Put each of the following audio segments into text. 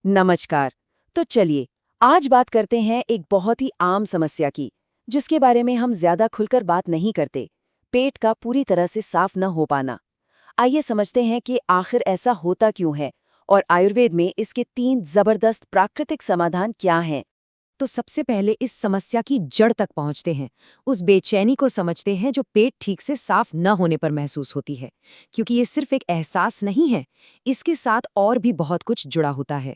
नमस्कार। तो चलिए आज बात करते हैं एक बहुत ही आम समस्या की, जिसके बारे में हम ज्यादा खुलकर बात नहीं करते। पेट का पूरी तरह से साफ न हो पाना। आइए समझते हैं कि आखिर ऐसा होता क्यों है और आयुर्वेद में इसके 3 जबरदस्त प्राकृतिक समाधान क्या हैं। तो सबसे पहले इस समस्या की जड़ तक पहुंचते हैं। उस बेचैनी को समझते हैं जो पेट ठीक से साफ न होने पर महसूस होती है, क्योंकि ये सिर्फ एक एहसास नहीं है, इसके साथ और भी बहुत कुछ जुड़ा होता है।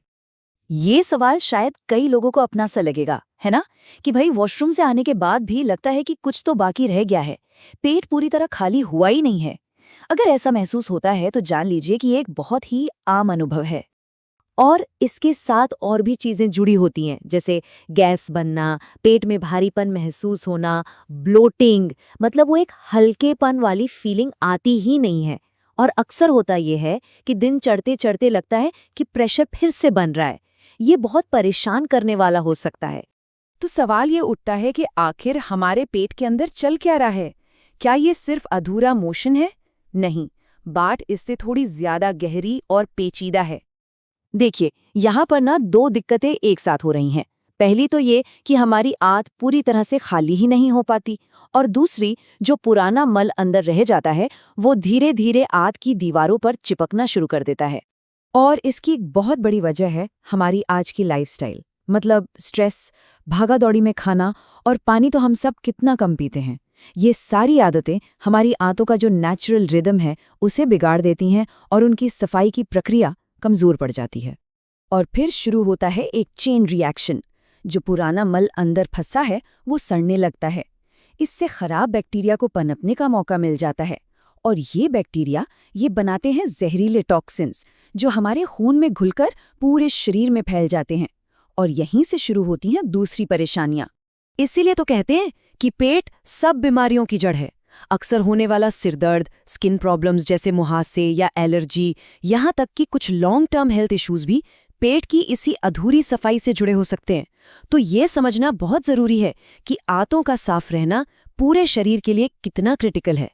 ये सवाल शायद कई लोगों को अपना सा लगेगा, है ना? कि भाई वॉशरूम से आने के बाद भी लगता है कि कुछ तो बाकी रह गया है, पेट पूरी तरह खाली हुआ ही नहीं है। अगर ऐसा महसूस होता है तो जान लीजिए कि ये एक बहुत ही आम अनुभव है। और इसके साथ और भी चीजें जुड़ी होती हैं, जैसे गैस बनना, पेट में भारीपन महसूस होना, ब्लोटिंग, मतलब वो एक हल्केपन वाली फीलिंग आती ही नहीं है। और अक्सर होता ये है कि दिन चढ़ते चढ़ते लगता है कि प्रेशर फिर से बन रहा है। ये बहुत परेशान करने वाला हो सकता है। तो सवाल ये उठता है कि आखिर हमारे पेट के अंदर चल क्या रहा है? क्या ये सिर्फ अधूरा मोशन है? नहीं, बात इससे थोड़ी ज्यादा गहरी और पेचीदा है। देखिए, यहाँ पर ना दो दिक्कतें एक साथ हो रही हैं। पहली तो ये कि हमारी आंत पूरी तरह से खाली ही नहीं हो पाती, और दूसरी, जो पुराना मल अंदर रह जाता है वो धीरे धीरे आंत की दीवारों पर चिपकना शुरू कर देता है। और इसकी एक बहुत बड़ी वजह है हमारी आज की लाइफस्टाइल, मतलब स्ट्रेस, भागा-दौड़ी में खाना और पानी तो हम सब कितना कम पीते हैं। ये सारी आदतें हमारी आंतों का जो नेचुरल रिदम है उसे बिगाड़ देती हैं और उनकी सफाई की प्रक्रिया कमजोर पड़ जाती है। और फिर शुरू होता है एक चेन रिएक्शन। जो पुराना मल अंदर फंसा है वो सड़ने लगता है। इससे खराब बैक्टीरिया को पनपने का मौका मिल जाता है। और ये बैक्टीरिया ये बनाते हैं जहरीले टॉक्सिन्स, जो हमारे खून में घुलकर पूरे शरीर में फैल जाते हैं। और यहीं से शुरू होती हैं दूसरी परेशानियां। इसीलिए तो कहते हैं कि पेट सब बीमारियों की जड़ है। अक्सर होने वाला सिरदर्द, स्किन प्रॉब्लम्स जैसे मुहासे या एलर्जी, यहाँ तक कि कुछ लॉन्ग टर्म हेल्थ इश्यूज भी पेट की इसी अधूरी सफाई से जुड़े हो सकते हैं। तो ये समझना बहुत जरूरी है कि आंतों का साफ रहना पूरे शरीर के लिए कितना क्रिटिकल है।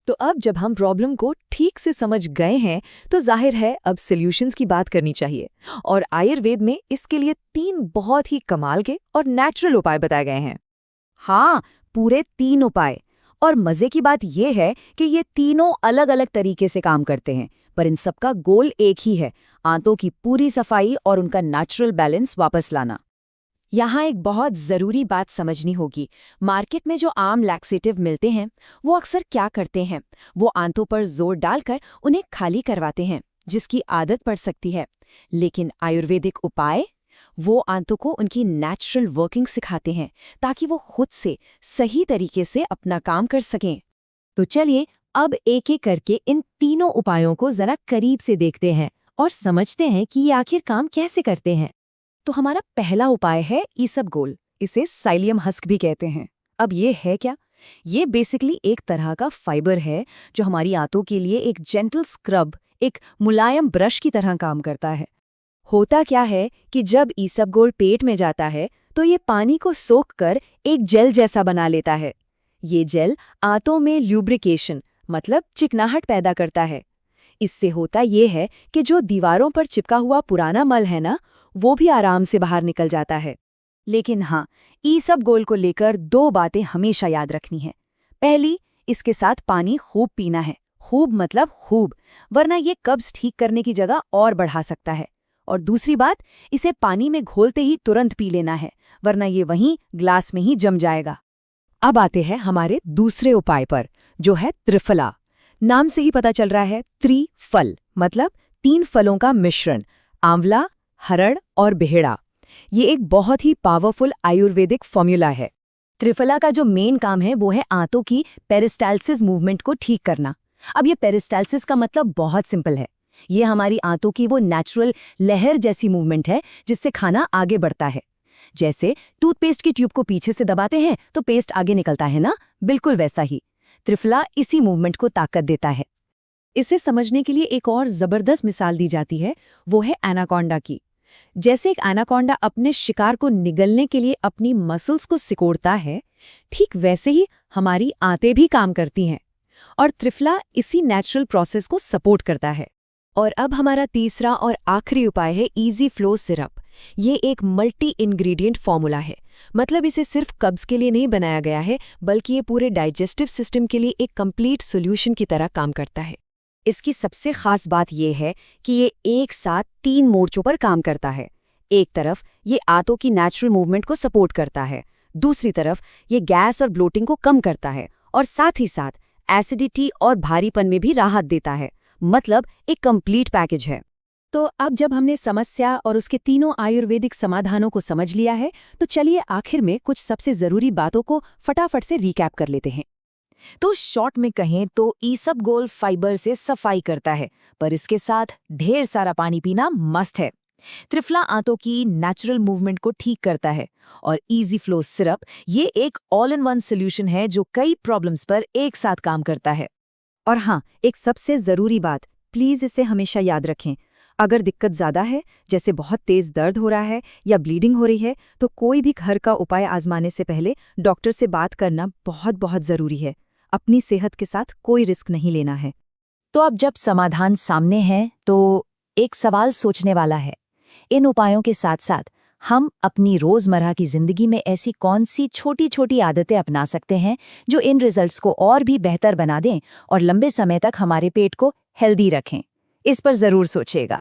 तो अब जब हम प्रॉब्लम को ठीक से समझ गए हैं तो जाहिर है अब सॉल्यूशंस की बात करनी चाहिए। और आयुर्वेद में इसके लिए 3 बहुत ही कमाल के और नेचुरल उपाय बताए गए हैं। हाँ, पूरे 3 उपाय। और मजे की बात यह है कि ये तीनों अलग अलग तरीके से काम करते हैं, पर इन सबका गोल एक ही है, आंतों की पूरी सफाई और उनका नेचुरल बैलेंस वापस लाना। यहाँ एक बहुत ज़रूरी बात समझनी होगी। मार्केट में जो आम लैक्सेटिव मिलते हैं वो अक्सर क्या करते हैं, वो आंतों पर जोर डालकर उन्हें खाली करवाते हैं, जिसकी आदत पड़ सकती है। लेकिन आयुर्वेदिक उपाय वो आंतों को उनकी नेचुरल वर्किंग सिखाते हैं, ताकि वो खुद से सही तरीके से अपना काम कर सकें। तो चलिए अब एक एक करके इन तीनों उपायों को जरा करीब से देखते हैं और समझते हैं कि ये आखिर काम कैसे करते हैं। तो हमारा पहला उपाय है ईसबगोल। इसे साइलियम हस्क भी कहते हैं। अब ये है क्या? ये बेसिकली एक तरह का फाइबर है जो हमारी आंतों के लिए एक जेंटल स्क्रब, एक मुलायम ब्रश की तरह काम करता है। होता क्या है कि जब ईसबगोल पेट में जाता है तो ये पानी को सोख कर एक जेल जैसा बना लेता है। ये जेल आंतों में ल्यूब्रिकेशन, मतलब चिकनाहट पैदा करता है। इससे होता ये है कि जो दीवारों पर चिपका हुआ पुराना मल है ना, वो भी आराम से बाहर निकल जाता है। लेकिन हाँ, ईसबगोल को लेकर 2 बातें हमेशा याद रखनी है। पहली, इसके साथ पानी खूब पीना है। खूब मतलब खूब, वरना ये कब्ज ठीक करने की जगह और बढ़ा सकता है। और दूसरी बात, इसे पानी में घोलते ही तुरंत पी लेना है, वरना ये वहीं ग्लास में ही जम जाएगा। अब आते हैं हमारे दूसरे उपाय पर, जो है त्रिफला। नाम से ही पता चल रहा है, त्रिफल मतलब 3 फलों का मिश्रण, आंवला, हरड़ और बेहड़ा। ये एक बहुत ही पावरफुल आयुर्वेदिक फॉर्मूला है। त्रिफला का जो मेन काम है वो है आंतों की पेरिस्टाल्सिस मूवमेंट को ठीक करना। अब ये पेरिस्टाल्सिस का मतलब बहुत सिंपल है। ये हमारी आंतों की वो नेचुरल लहर जैसी मूवमेंट है जिससे खाना आगे बढ़ता है। जैसे टूथपेस्ट की ट्यूब को पीछे से दबाते हैं तो पेस्ट आगे निकलता है ना, बिल्कुल वैसा ही त्रिफला इसी मूवमेंट को ताकत देता है। इसे समझने के लिए एक और जबरदस्त मिसाल दी जाती है, वो है एनाकोंडा की। जैसे एक एनाकोंडा अपने शिकार को निगलने के लिए अपनी मसल्स को सिकोड़ता है, ठीक वैसे ही हमारी आंतें भी काम करती हैं। और त्रिफला इसी नेचुरल प्रोसेस को सपोर्ट करता है। और अब हमारा तीसरा और आखिरी उपाय है इजी फ्लो सिरप। ये एक मल्टी इंग्रेडिएंट फॉर्मूला है, मतलब इसे सिर्फ कब्ज के लिए नहीं बनाया गया है, बल्कि ये पूरे डाइजेस्टिव सिस्टम के लिए एक कंप्लीट सॉल्यूशन की तरह काम करता है। इसकी सबसे खास बात यह है कि ये एक साथ 3 मोर्चों पर काम करता है। एक तरफ ये आंतों की नेचुरल मूवमेंट को सपोर्ट करता है, दूसरी तरफ ये गैस और ब्लोटिंग को कम करता है, और साथ ही साथ एसिडिटी और भारीपन में भी राहत देता है। मतलब एक कंप्लीट पैकेज है। तो अब जब हमने समस्या और उसके तीनों आयुर्वेदिक समाधानों को समझ लिया है, तो चलिए आखिर में कुछ सबसे जरूरी बातों को फटाफट से रिकैप कर लेते हैं। तो शॉर्ट में कहें तो ईसबगोल फाइबर से सफाई करता है, पर इसके साथ ढेर सारा पानी पीना मस्ट है। त्रिफला आंतों की नेचुरल मूवमेंट को ठीक करता है, और इजी फ्लो सिरप ये एक ऑल इन वन सोल्यूशन है जो कई प्रॉब्लम्स पर एक साथ काम करता है। और हाँ, एक सबसे जरूरी बात, प्लीज इसे हमेशा याद रखें। अगर दिक्कत ज्यादा है, जैसे बहुत तेज दर्द हो रहा है या ब्लीडिंग हो रही है, तो कोई भी घर का उपाय आजमाने से पहले डॉक्टर से बात करना बहुत बहुत जरूरी है। अपनी सेहत के साथ कोई रिस्क नहीं लेना है। तो अब जब समाधान सामने है, तो एक सवाल सोचने वाला है, इन उपायों के साथ साथ हम अपनी रोजमर्रा की जिंदगी में ऐसी कौन सी छोटी छोटी आदतें अपना सकते हैं जो इन रिजल्ट्स को और भी बेहतर बना दें और लंबे समय तक हमारे पेट को हेल्दी रखें। इस पर जरूर सोचिएगा।